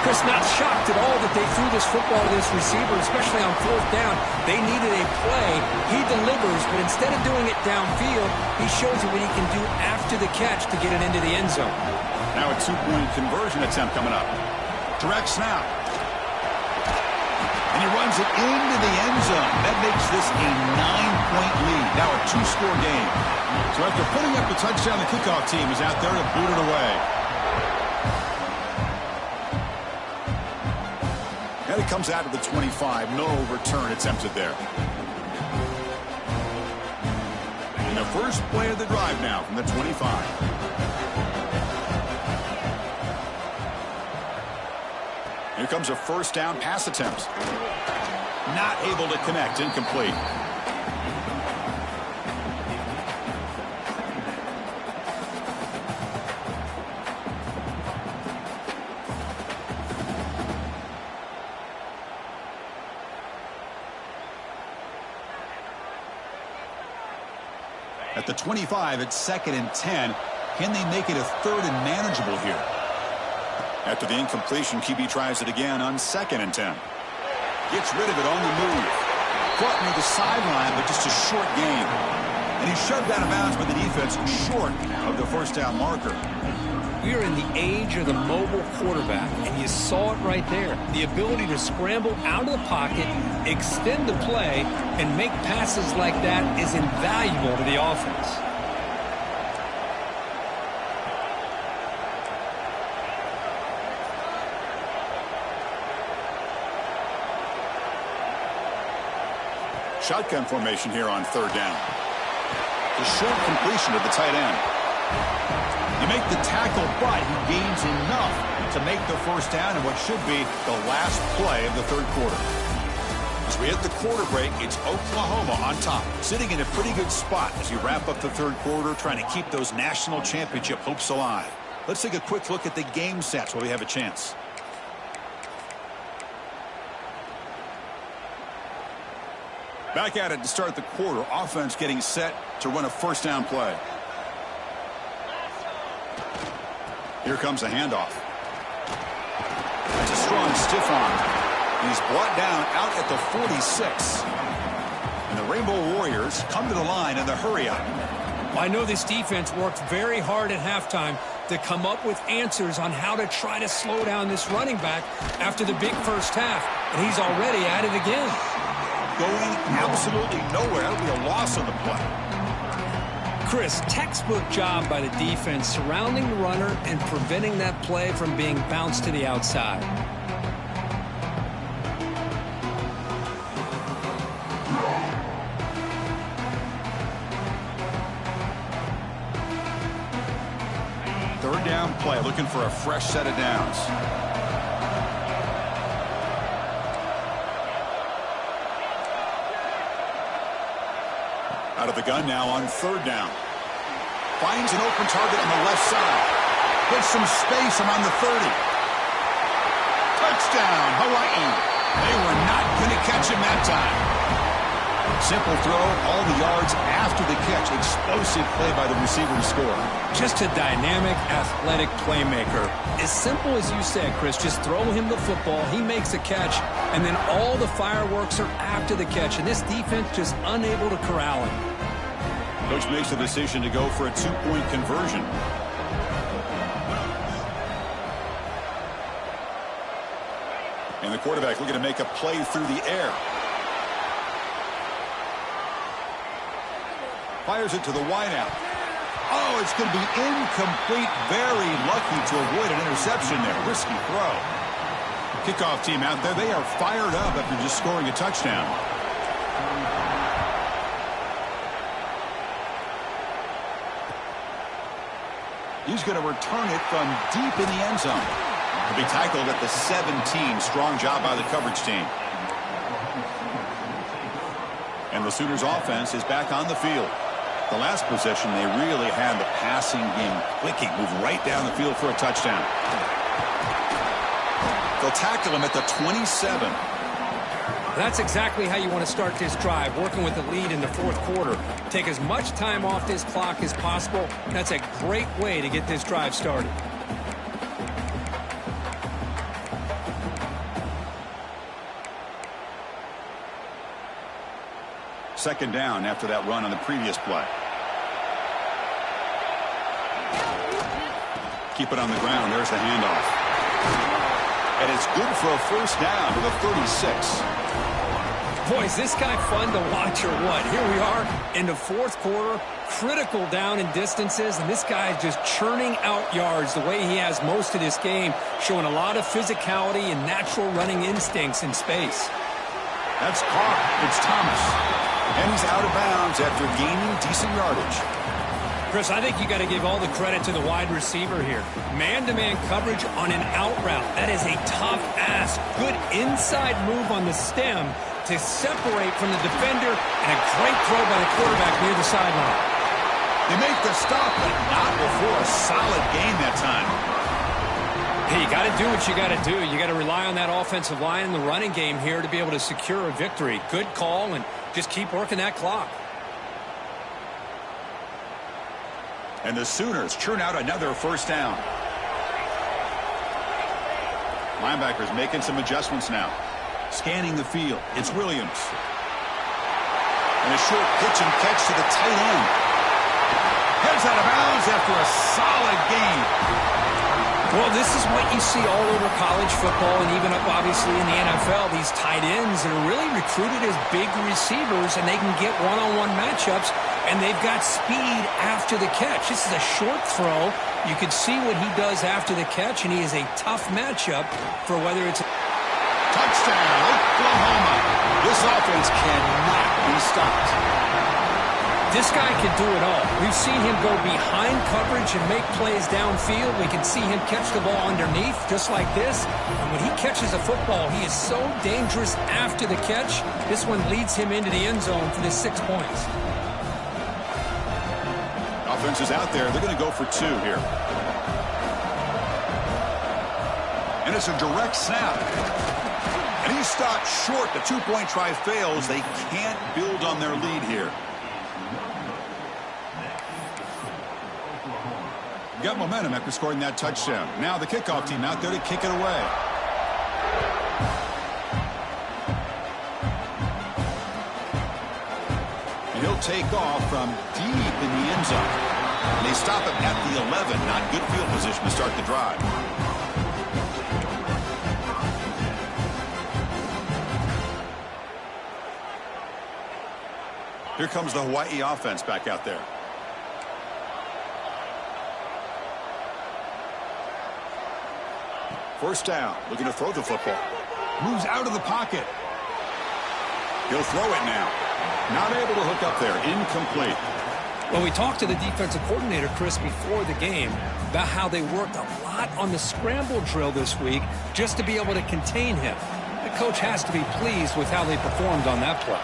Speaker 2: Chris, not shocked at all that they threw this football to this receiver, especially on 4th down. They needed a play. He delivers, but instead of doing it downfield, he shows you what he can do after the catch to get it into the end zone.
Speaker 1: Now a 2-point conversion attempt coming up. Direct snap. And he runs it into the end zone. That makes this a 9-point lead. Now a 2-score game. So after putting up the touchdown, the kickoff team is out there to boot it away. And it comes out of the 25. No return attempted there. And the first play of the drive now from the 25. Here comes a first down pass attempt. Not able to connect, incomplete. At the 25, it's 2nd and 10. Can they make it a 3rd and manageable here? After the incompletion, QB tries it again on 2nd and 10. Gets rid of it on the move. Caught near the sideline, but just a short gain. And he's shoved out of bounds by the defense short of the first down marker.
Speaker 2: We are in the age of the mobile quarterback, and you saw it right there. The ability to scramble out of the pocket, extend the play, and make passes like that is invaluable to the offense.
Speaker 1: Shotgun formation here on third down. The short completion to the tight end. You make the tackle, but he gains enough to make the first down in what should be the last play of the third quarter. As we hit the quarter break, it's Oklahoma on top, sitting in a pretty good spot as you wrap up the third quarter, trying to keep those national championship hopes alive. Let's take a quick look at the game stats while we have a chance. Back at it to start the quarter. Offense getting set to run a first down play. Here comes a handoff. That's a strong stiff arm. He's brought down out at the 46. And the Rainbow Warriors come to the line in the hurry up.
Speaker 2: I know this defense worked very hard at halftime to come up with answers on how to try to slow down this running back after the big first half. And he's already at it again.
Speaker 1: Going absolutely nowhere. That'll be a loss on the play.
Speaker 2: Chris, textbook job by the defense surrounding the runner and preventing that play from being bounced to the outside.
Speaker 1: Third down play, looking for a fresh set of downs. Out of the gun now on third down. Finds an open target on the left side. Gets some space around the 30. Touchdown, Hawaii. They were not going to catch him that time. Simple throw, all the yards after the catch. Explosive play by the receiver to score.
Speaker 2: Just a dynamic, athletic playmaker. As simple as you said, Chris, just throw him the football, he makes a catch, and then all the fireworks are after the catch. And this defense just unable to corral him.
Speaker 1: Coach makes the decision to go for a two-point conversion. And the quarterback looking to make a play through the air. Fires it to the wideout. Oh, it's going to be incomplete. Very lucky to avoid an interception there. Risky throw. Kickoff team out there. They are fired up after just scoring a touchdown. He's going to return it from deep in the end zone. He'll be tackled at the 17. Strong job by the coverage team. And the Sooners offense is back on the field. The last possession, they really had the passing game clicking. Move right down the field for a touchdown. They'll tackle him at the 27.
Speaker 2: That's exactly how you want to start this drive, working with the lead in the fourth quarter. Take as much time off this clock as possible. That's a great way to get this drive started.
Speaker 1: Second down after that run on the previous play. Keep it on the ground. There's the handoff. And it's good for a first down to the 36.
Speaker 2: Boy, is this guy fun to watch or what? Here we are in the fourth quarter, critical down in distances, and this guy is just churning out yards the way he has most of this game, showing a lot of physicality and natural running instincts in space.
Speaker 1: That's caught. It's Thomas. And he's out of bounds after gaining decent yardage.
Speaker 2: Chris, I think you got to give all the credit to the wide receiver here. Man-to-man coverage on an out route. That is a tough ask. Good inside move on the stem to separate from the defender, and a great throw by the quarterback near the sideline.
Speaker 1: They make the stop, but not before a solid gain that time.
Speaker 2: Hey, you got to do what you got to do. You got to rely on that offensive line in the running game here to be able to secure a victory. Good call, and just keep working that clock.
Speaker 1: And the Sooners churn out another first down. Linebackers making some adjustments now. Scanning the field. It's Williams. And a short pitch and catch to the tight end. Heads out of bounds after a solid gain.
Speaker 2: Well, this is what you see all over college football and even up, obviously, in the NFL. These tight ends that are really recruited as big receivers, and they can get one-on-one matchups, and they've got speed after the catch. This is a short throw. You can see what he does after the catch, and he is a tough matchup for whether it's...
Speaker 1: Touchdown, Oklahoma. This offense cannot be stopped.
Speaker 2: This guy can do it all. We've seen him go behind coverage and make plays downfield. We can see him catch the ball underneath, just like this. And when he catches a football, he is so dangerous after the catch. This one leads him into the end zone for the 6 points.
Speaker 1: Offense is out there. They're going to go for 2 here. And it's a direct snap. And he's stopped short. The 2-point try fails. They can't build on their lead here. Got momentum after scoring that touchdown. Now the kickoff team out there to kick it away. And he'll take off from deep in the end zone. And they stop him at the 11. Not good field position to start the drive. Here comes the Hawaii offense back out there. First down, looking to throw the football. Moves out of the pocket. He'll throw it now. Not able to hook up there. Incomplete.
Speaker 2: Well, we talked to the defensive coordinator, Chris, before the game about how they worked a lot on the scramble drill this week just to be able to contain him. The coach has to be pleased with how they performed on that play.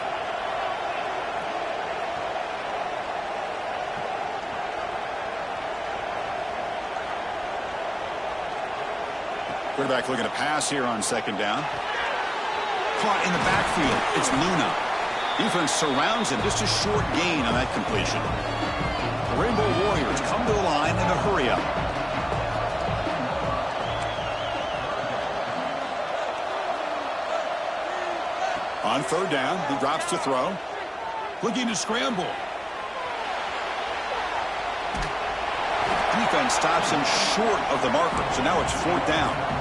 Speaker 1: Quarterback looking to pass here on second down. Caught in the backfield. It's Luna. Defense surrounds him. Just a short gain on that completion. The Rainbow Warriors come to the line in a hurry up. On third down, he drops to throw. Looking to scramble. Defense stops him short of the marker. So now it's fourth down.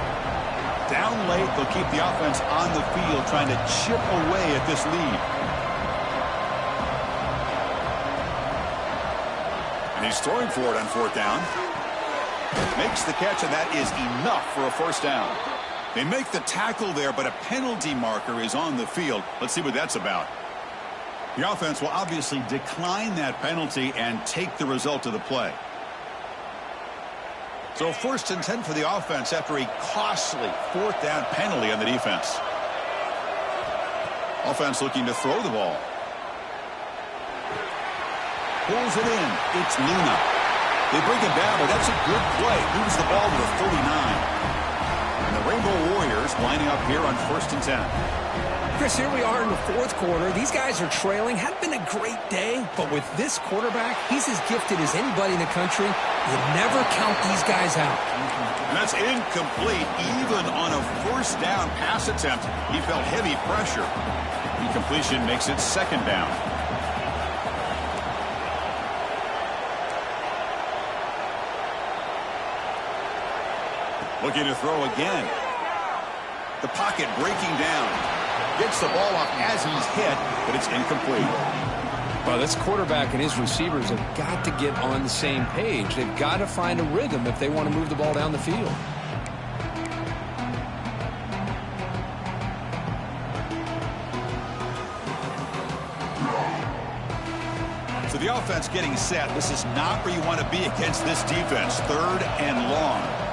Speaker 1: Down late, they'll keep the offense on the field trying to chip away at this lead. And he's throwing for it on fourth down. Makes the catch, and that is enough for a first down. They make the tackle there, but a penalty marker is on the field. Let's see what that's about. The offense will obviously decline that penalty and take the result of the play. So 1st and 10 for the offense after a costly fourth down penalty on the defense. Offense looking to throw the ball. Pulls it in. It's Luna. They bring him down, but that's a good play. Moves the ball to the 39. And the Rainbow Warriors lining up here on 1st and 10.
Speaker 2: Chris, here we are in the fourth quarter. These guys are trailing. Hadn't been a great day, but with this quarterback, he's as gifted as anybody in the country. You never count these guys out.
Speaker 1: And that's incomplete. Even on a first down pass attempt, he felt heavy pressure. Incompletion makes it second down. Looking to throw again. The pocket breaking down. Gets the ball off as he's hit, but it's incomplete.
Speaker 3: Well, this quarterback and his receivers have got to get on the same page. They've got to find a rhythm if they want to move the ball down the field.
Speaker 1: So the offense getting set. This is not where you want to be against this defense. 3rd and long.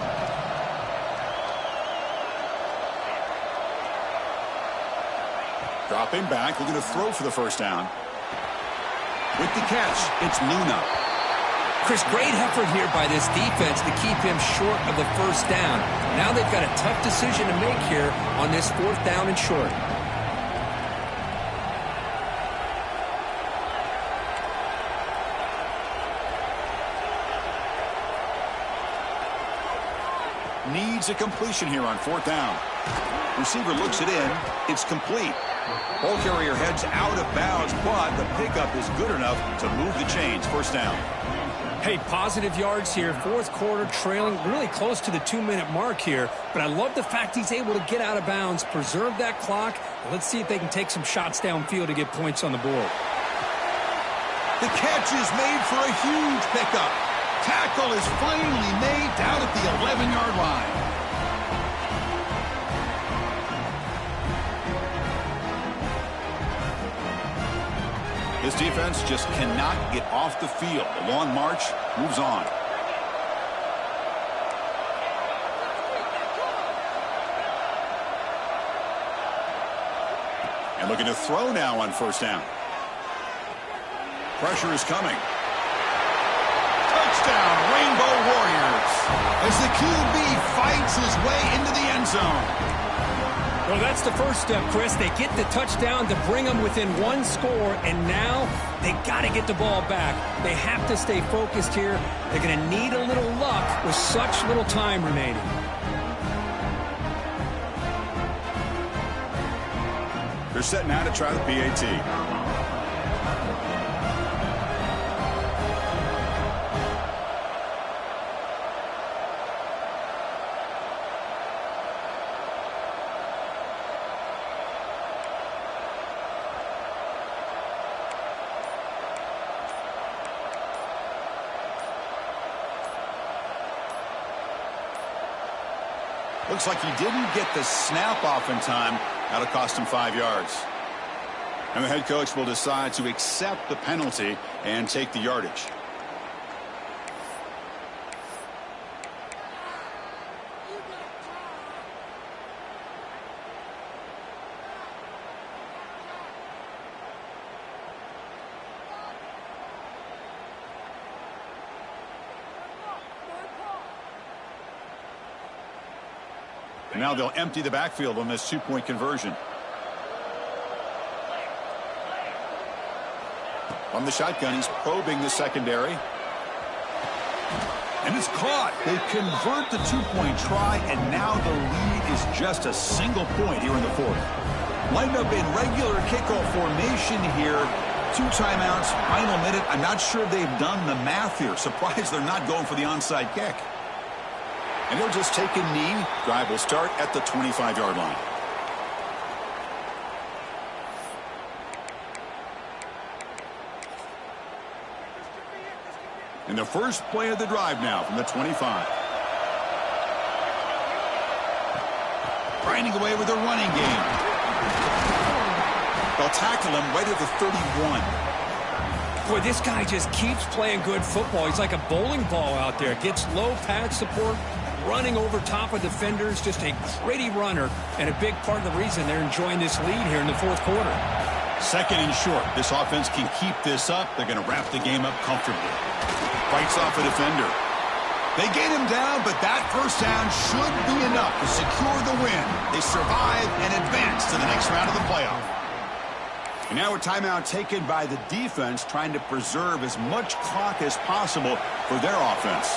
Speaker 1: Dropping back, looking to throw for the first down. With the catch, it's Luna.
Speaker 2: Chris, great effort here by this defense to keep him short of the first down. Now they've got a tough decision to make here on this 4th down and short.
Speaker 1: Needs a completion here on 4th down. Receiver looks it in. It's complete. Ball carrier heads out of bounds, but the pickup is good enough to move the chains. First down.
Speaker 2: Hey, positive yards here. Fourth quarter, trailing really close to the 2-minute mark here. But I love the fact he's able to get out of bounds, preserve that clock. Let's see if they can take some shots downfield to get points on the board.
Speaker 1: The catch is made for a huge pickup. Tackle is finally made down at the 11-yard line. This defense just cannot get off the field. The long march moves on. And looking to throw now on first down. Pressure is coming. Touchdown, Rainbow Warriors, as the QB fights his way into the end zone.
Speaker 2: Well, that's the first step, Chris. They get the touchdown to bring them within one score, and now they got to get the ball back. They have to stay focused here. They're going to need a little luck with such little time remaining.
Speaker 1: They're set now to try the PAT. Looks like he didn't get the snap off in time. That'll cost him 5 yards. And the head coach will decide to accept the penalty and take the yardage. And now they'll empty the backfield on this two-point conversion. On the shotgun, he's probing the secondary. And it's caught. They convert the two-point try, and now the lead is just a single point here in the fourth. Lined up in regular kickoff formation here. 2 timeouts, final minute. I'm not sure they've done the math here. Surprised they're not going for the onside kick. And they'll just take a knee. Drive will start at the 25-yard line. And the first play of the drive now from the 25. Grinding away with a running game. They'll tackle him right at the 31.
Speaker 2: Boy, this guy just keeps playing good football. He's like a bowling ball out there. Gets low pad support, running over top of defenders. Just a gritty runner, and a big part of the reason they're enjoying this lead here in the fourth quarter.
Speaker 1: Second and short. This offense can keep this up. They're going to wrap the game up comfortably. Fights off a defender. They get him down, but that first down should be enough to secure the win. They survive and advance to the next round of the playoff. And now a timeout taken by the defense, trying to preserve as much clock as possible for their offense.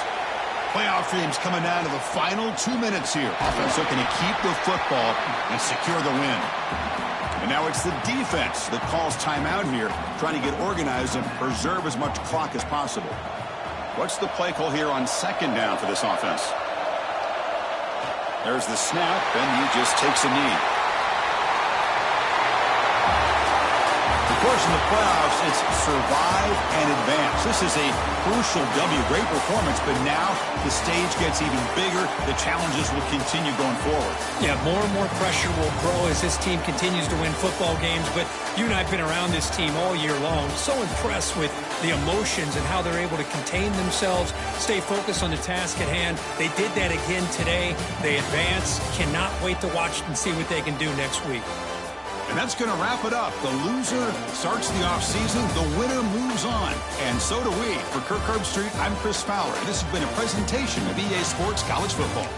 Speaker 1: Playoff teams coming down to the final 2 minutes here. Offense looking to keep the football and secure the win. And now it's the defense that calls timeout here, trying to get organized and preserve as much clock as possible. What's the play call here on second down for this offense? There's the snap, and he just takes a knee. Of course, in the playoffs, it's survive and advance. This is a crucial W. Great performance, but now the stage gets even bigger. The challenges will continue going forward.
Speaker 2: Yeah, more and more pressure will grow as this team continues to win football games. But you and I have been around this team all year long. So impressed with the emotions and how they're able to contain themselves, stay focused on the task at hand. They did that again today. They advance. Cannot wait to watch and see what they can do next week.
Speaker 1: And that's going to wrap it up. The loser starts the offseason. The winner moves on. And so do we. For Kirk Herbstreit, I'm Chris Fowler. This has been a presentation of EA Sports College Football.